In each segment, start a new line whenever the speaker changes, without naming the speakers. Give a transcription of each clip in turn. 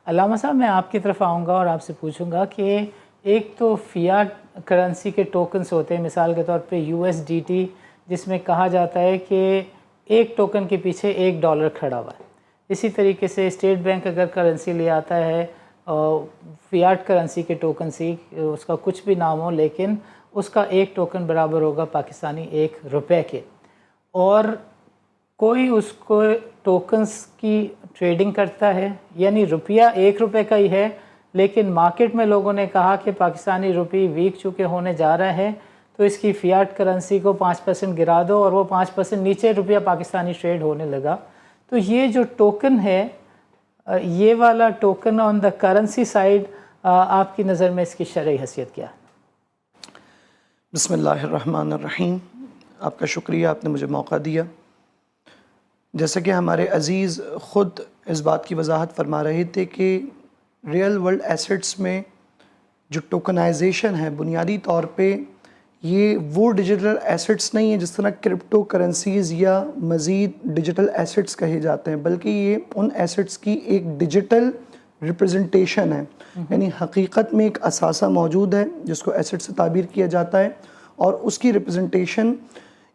علامہ صاحب میں آپ کی طرف آؤں گا اور آپ سے پوچھوں گا کہ ایک تو فیاٹ کرنسی کے ٹوکنز ہوتے ہیں، مثال کے طور پہ USDT، جس میں کہا جاتا ہے کہ ایک ٹوکن کے پیچھے $1 کھڑا ہوا ہے۔ اسی طریقے سے اسٹیٹ بینک اگر کرنسی لے آتا ہے فیاٹ کرنسی کے ٹوکن سے، اس کا کچھ بھی نام ہو لیکن اس کا ایک ٹوکن برابر ہوگا پاکستانی $1 کے، اور کوئی اس کو ٹوکنز کی ٹریڈنگ کرتا ہے، یعنی روپیہ $1 کا ہی ہے لیکن مارکیٹ میں لوگوں نے کہا کہ پاکستانی روپی ویک چونکہ ہونے جا رہا ہے تو اس کی فیاٹ کرنسی کو 5% گرا دو، اور وہ 5% نیچے روپیہ پاکستانی ٹریڈ ہونے لگا۔ تو یہ جو ٹوکن ہے، یہ والا token on the currency side, آپ کی نظر میں اس کی شرعی حیثیت کیا ہے؟
بسم اللہ الرحمن الرحیم۔ آپ کا شکریہ، آپ نے مجھے موقع دیا۔ جیسا کہ ہمارے عزیز خود اس بات کی وضاحت فرما رہے تھے کہ ریئل ورلڈ ایسٹس میں جو ٹوکنائزیشن ہے بنیادی طور پہ یہ وہ ڈیجیٹل ایسٹس نہیں ہیں جس طرح کرپٹو کرنسیز یا مزید ڈیجیٹل ایسٹس کہے جاتے ہیں، بلکہ یہ ان ایسٹس کی ایک ڈیجیٹل ریپرزنٹیشن ہے، یعنی حقیقت میں ایک اثاثہ موجود ہے جس کو ایسٹ سے تعبیر کیا جاتا ہے، اور اس کی ریپرزنٹیشن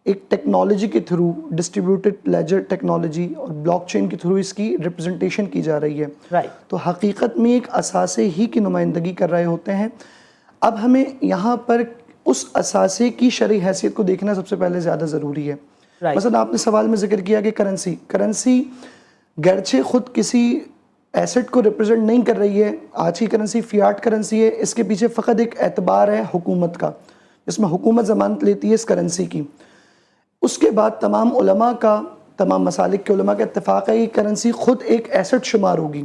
ایک ٹیکنالوجی کے تھرو، ڈسٹریبیوٹڈ لیجر ٹیکنالوجی اور بلاک چین کے تھرو اس کی ریپرزنٹیشن کی جا رہی ہے۔ تو حقیقت میں ایک اثاثے ہی کی نمائندگی کر رہے ہوتے ہیں۔ اب ہمیں یہاں پر اس اثاثے کی شرعی حیثیت کو دیکھنا سب سے پہلے زیادہ ضروری ہے۔ مثلا آپ نے سوال میں ذکر کیا کہ کرنسی گرچہ خود کسی ایسٹ کو ریپرزنٹ نہیں کر رہی ہے، آج کی کرنسی فیاٹ کرنسی ہے، اس کے پیچھے فقط ایک اعتبار ہے حکومت کا، اس میں حکومت ضمانت لیتی ہے اس کرنسی کی۔ اس کے بعد تمام علماء کا، تمام مسالک کے علماء کا اتفاق ہے کہ کرنسی خود ایک ایسٹ شمار ہوگی،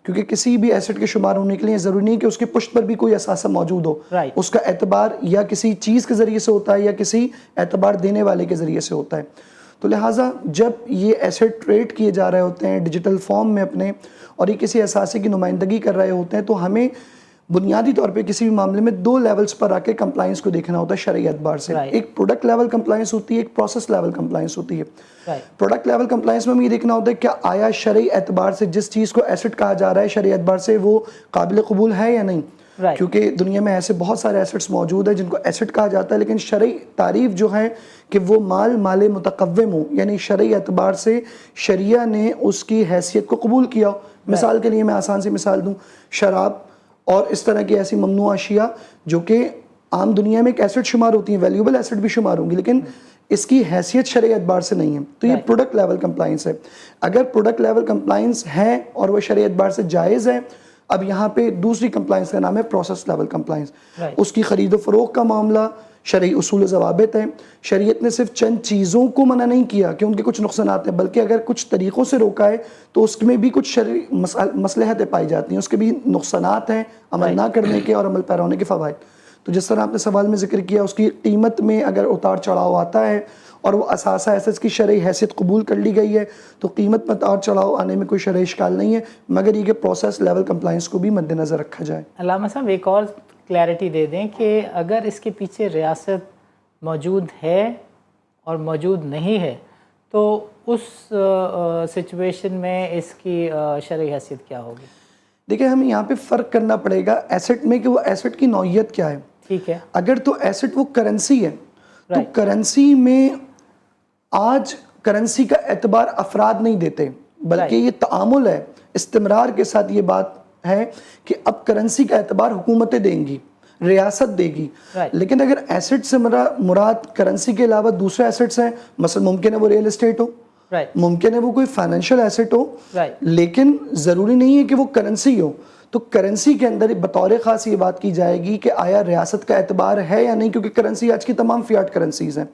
کیونکہ کسی بھی ایسٹ کے شمار ہونے کے لیے ضروری نہیں کہ اس کے پشت پر بھی کوئی اثاثہ موجود ہو، اس کا اعتبار یا کسی چیز کے ذریعے سے ہوتا ہے یا کسی اعتبار دینے والے کے ذریعے سے ہوتا ہے۔ تو لہٰذا جب یہ ایسٹ ٹریڈ کیے جا رہے ہوتے ہیں ڈیجیٹل فارم میں اپنے، اور یہ کسی اثاثے کی نمائندگی کر رہے ہوتے ہیں، تو ہمیں بنیادی طور پہ کسی بھی معاملے میں دو لیولز پر آ کے کمپلائنس کو دیکھنا ہوتا ہے شرعی اعتبار سے۔ ایک پروڈکٹ لیول کمپلائنس ہوتی ہے، ایک پروسیس لیول کمپلائنس ہوتی ہے۔ پروڈکٹ لیول کمپلائنس میں ہمیں یہ دیکھنا ہوتا ہے کہ آیا شرعی اعتبار سے جس چیز کو ایسٹ کہا جا رہا ہے شرعی اعتبار سے وہ قابل قبول ہے یا نہیں، کیونکہ دنیا میں ایسے بہت سارے ایسٹس موجود ہیں جن کو ایسٹ کہا جاتا ہے لیکن شرعی تعریف جو ہے کہ وہ مال متقوم ہو، یعنی شرعی اعتبار سے شریعہ نے اس کی حیثیت کو قبول کیا ہو۔ مثال کے لیے میں آسان سی مثال دوں، شراب اور اس طرح کی ایسی ممنوع اشیاء جو کہ عام دنیا میں ایک ایسٹ شمار ہوتی ہیں، ویلیوبل ایسٹ بھی شمار ہوں گی، لیکن اس کی حیثیت شرعی اعتبار سے نہیں ہے، تو یہ پروڈکٹ لیول کمپلائنس ہے۔ اگر پروڈکٹ لیول کمپلائنس ہے اور وہ شرعی اعتبار سے جائز ہے، اب یہاں پہ دوسری کمپلائنس کا نام ہے پروسیس لیول کمپلائنس۔ اس کی خرید و فروخت کا معاملہ شرعی اصول و ضوابط ہیں، شریعت نے صرف چند چیزوں کو منع نہیں کیا کہ ان کے کچھ نقصانات ہیں، بلکہ اگر کچھ طریقوں سے روکا ہے تو اس میں بھی کچھ شرعی مصلحتیں پائی جاتی ہیں، اس کے بھی نقصانات ہیں عمل نہ کرنے کے اور عمل پیرا ہونے کے فوائد۔ تو جس طرح آپ نے سوال میں ذکر کیا، اس کی قیمت میں اگر اتار چڑھاؤ آتا ہے اور وہ اثاثہ ایسٹ کی شرعی حیثیت قبول کر لی گئی ہے تو قیمت میں اتار چڑھاؤ آنے میں کوئی شرعی اشکال نہیں ہے، مگر یہ کہ پروسیس لیول کمپلائنس کو بھی مد نظر رکھا جائے۔
علامہ صاحب ایک اور کلیئرٹی دے دیں کہ اگر اس کے پیچھے ریاست موجود ہے اور موجود نہیں ہے تو اس سچویشن میں اس کی شرعی حیثیت کیا ہوگی؟
دیکھیں ہمیں یہاں پہ فرق کرنا پڑے گا ایسٹ میں کہ وہ ایسٹ کی نوعیت کیا ہے۔
ٹھیک ہے،
اگر تو ایسٹ وہ کرنسی ہے تو کرنسی میں آج کرنسی کا اعتبار افراد نہیں دیتے بلکہ یہ تعامل ہے، استمرار کے ساتھ یہ بات ہے کہ اب کرنسی کا اعتبار حکومتیں دیں گی، ریاست دے گی۔ لیکن اگر ایسٹ سے مراد کرنسی کے علاوہ دوسرے ایسٹس ہیں، مثلا ممکن ہے وہ ریل اسٹیٹ ہو، ممکن ہے وہ کوئی فائنینشیل ایسٹ ہو، لیکن ضروری نہیں ہے کہ وہ کرنسی ہو۔ تو کرنسی کے اندر بطور خاص یہ بات کی جائے گی کہ آیا ریاست کا اعتبار ہے یا نہیں، کیونکہ کرنسی آج کی تمام فیاٹ کرنسیز ہیں۔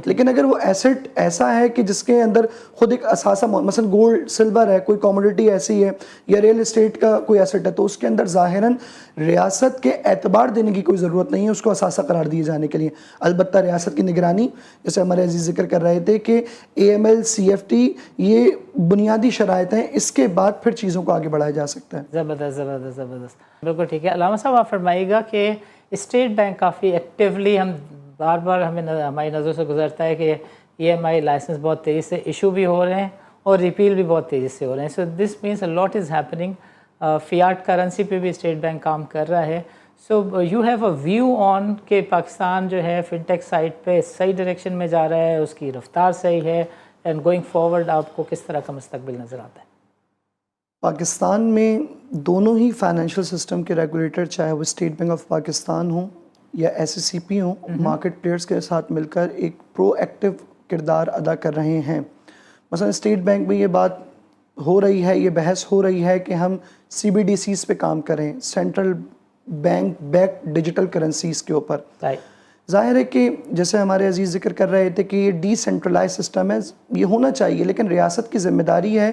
لیکن اگر وہ ایسٹ ایسا ہے کہ جس کے اندر خود ایک اثاثہ، مثلا گولڈ سلور ہے، کوئی کاموڈیٹی ایسی ہے یا ریل اسٹیٹ کا کوئی ایسٹ ہے، تو اس کے اندر ظاہراً ریاست کے اعتبار دینے کی کوئی ضرورت نہیں ہے اس کو اثاثہ قرار دیے جانے کے لیے۔ البتہ ریاست کی نگرانی، جیسے ہمارے عزیز ذکر کر رہے تھے کہ AML CFT یہ بنیادی شرائط ہیں، اس کے بعد پھر چیزوں کو آگے بڑھایا جا سکتا ہے۔
زبردست، بالکل ٹھیک ہے۔ علامہ صاحب آپ فرمائیے گا کہ اسٹیٹ بینک کافی ایکٹیولی، ہم بار بار ہماری نظروں سے گزرتا ہے کہ EMI لائسنس بہت تیزی سے ایشو بھی ہو رہے ہیں اور ریپیل بھی بہت تیزی سے ہو رہے ہیں۔ So this means a lot is happening fiat currency پہ بھی اسٹیٹ بینک کام کر رہا ہے. So you have a view on کہ پاکستان جو ہے فن ٹیک سائٹ پہ صحیح ڈائریکشن میں جا رہا ہے, اس کی رفتار صحیح ہے, اینڈ گوئنگ فارورڈ آپ کو کس طرح کا مستقبل نظر آتا ہے؟
پاکستان میں دونوں ہی فائنینشیل سسٹم کے ریگولیٹر, چاہے وہ اسٹیٹ بینک آف پاکستان ہوں یا SCCP ہوں, مارکیٹ پلیئرز کے ساتھ مل کر ایک پرو ایکٹیو کردار ادا کر رہے ہیں. مثلا اسٹیٹ بینک میں یہ بات ہو رہی ہے, یہ بحث ہو رہی ہے کہ ہم CBDCs پہ کام کریں, central bank back digital currencies کے اوپر. ظاہر ہے کہ جیسے ہمارے عزیز ذکر کر رہے تھے کہ یہ ڈی سینٹرلائز سسٹم ہے, یہ ہونا چاہیے, لیکن ریاست کی ذمہ داری ہے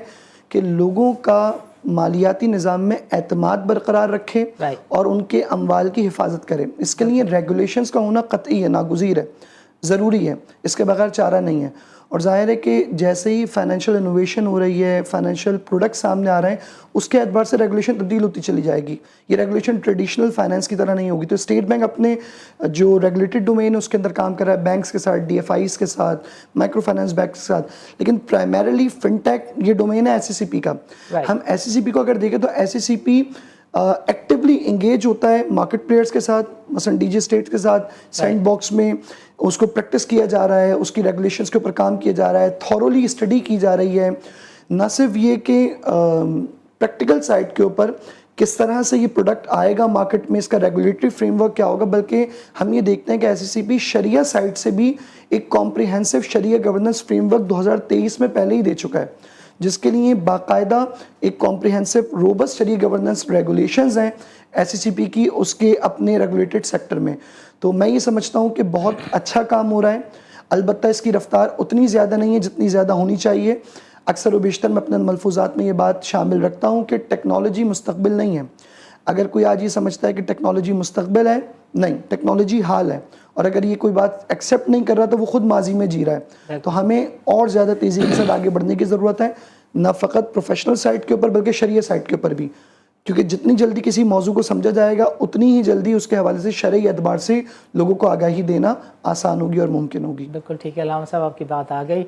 کہ لوگوں کا مالیاتی نظام میں اعتماد برقرار رکھے اور ان کے اموال کی حفاظت کرے. اس کے لیے ریگولیشنز کا ہونا قطعی ہے, ناگزیر ہے, ضروری ہے, اس کے بغیر چارہ نہیں ہے. اور ظاہر ہے کہ جیسے ہی فائنینشیل انوویشن ہو رہی ہے, فائنینشیل پروڈکٹ سامنے آ رہے ہیں, اس کے اعتبار سے ریگولیشن تبدیل ہوتی چلی جائے گی. یہ ریگولیشن ٹریڈیشنل فائنینس کی طرح نہیں ہوگی. تو اسٹیٹ بینک اپنے جو ریگولیٹڈ ڈومین ہے اس کے اندر کام کر رہا ہے, بینکس کے ساتھ, DFIs کے ساتھ, مائکرو فائنینس بینک کے ساتھ, لیکن پرائمریلی فن ٹیک یہ ڈومین ہے SCCP کا. ہم SCCP کو اگر دیکھیں تو SCCP ایکٹیولی انگیج ہوتا ہے مارکیٹ پلیئرز کے ساتھ, مثلا DG اسٹیٹ کے ساتھ, سینڈ باکس میں اس کو پریکٹس کیا جا رہا ہے, اس کی ریگولیشنز کے اوپر کام کیا جا رہا ہے, تھورولی اسٹڈی کی جا رہی ہے. نہ صرف یہ کہ پریکٹیکل سائٹ کے اوپر کس طرح سے یہ پروڈکٹ آئے گا مارکیٹ میں, اس کا ریگولیٹری فریم ورک کیا ہوگا, بلکہ ہم یہ دیکھتے ہیں کہ SCCP شریعہ سائٹ سے بھی ایک کمپریہنسو شریعہ گورننس فریم ورک 2023 میں پہلے ہی دے چکا ہے, جس کے لیے باقاعدہ ایک کمپریہنسو روبسٹ شریعہ گورننس ریگولیشنز ہیں SCCP کی اس کے اپنے ریگولیٹڈ سیکٹر میں. تو میں یہ سمجھتا ہوں کہ بہت اچھا کام ہو رہا ہے, البتہ اس کی رفتار اتنی زیادہ نہیں ہے جتنی زیادہ ہونی چاہیے. اکثر و بیشتر میں اپنے ملفوظات میں یہ بات شامل رکھتا ہوں کہ ٹیکنالوجی مستقبل نہیں ہے. اگر کوئی آج یہ سمجھتا ہے کہ ٹیکنالوجی مستقبل ہے, نہیں, ٹیکنالوجی حال ہے. اور اگر یہ کوئی بات ایکسیپٹ نہیں کر رہا تو وہ خود ماضی میں جی رہا ہے. تو ہمیں اور زیادہ تیزی کے ساتھ آگے بڑھنے کی ضرورت ہے, نہ فقط پروفیشنل سائٹ کے اوپر بلکہ شرعیہ سائٹ کے اوپر بھی, کیونکہ جتنی جلدی کسی موضوع کو سمجھا جائے گا اتنی ہی جلدی اس کے حوالے سے شرعی اعتبار سے لوگوں کو آگاہی دینا آسان ہوگی اور ممکن ہوگی.
بالکل ٹھیک ہے علامہ صاحب, آپ کی بات آ گئی.